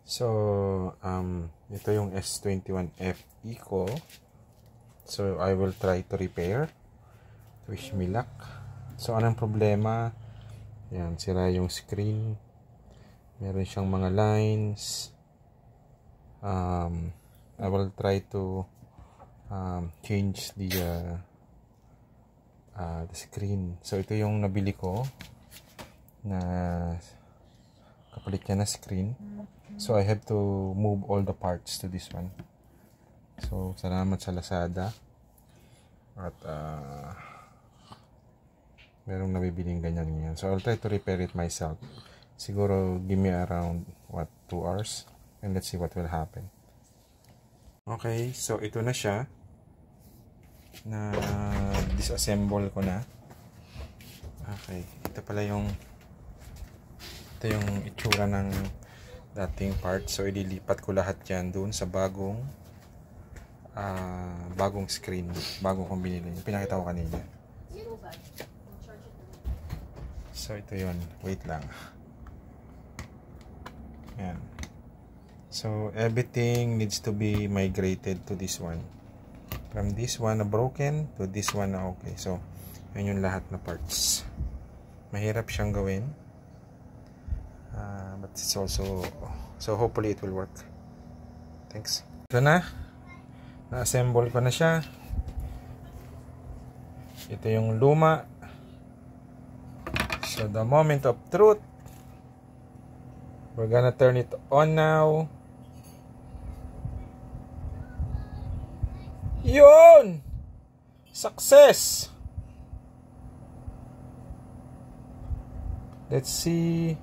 Ito yung S21FE ko. So, I will try to repair. Wish me luck. So, anong problema? Yan, sira yung screen. Meron siyang mga lines. I will try to change the screen. So, ito yung nabili ko na kapalit niya na screen. So, I have to move all the parts to this one. So, salamat sa Lazada. At, merong nabibiling ganyan yan. So, I'll try to repair it myself. Siguro, give me around, 2 hours? And let's see what will happen. Okay, so ito na siya. Na disassemble ko na. Okay, ito pala yung itsura ng dating part. So, ililipat ko lahat yan doon sa bagong screen. Bago kong binili. Yung pinakita ko kanina. So, ito yun. Wait lang. Ayan. So, everything needs to be migrated to this one. From this one na broken to this one na okay. So, yun yung lahat na parts. Mahirap siyang gawin. But it's also, so hopefully it will work. Thanks. Ito na. Na-assemble ko na siya. Ito yung luma. So, the moment of truth. We're gonna turn it on now. Yun! Success! Let's see.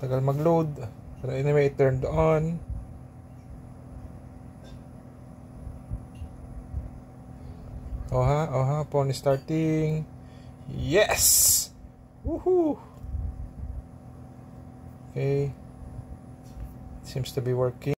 Tagal mag-load. But anyway, it turned on. Oha, upon starting. Yes! Woohoo! Okay. Seems to be working.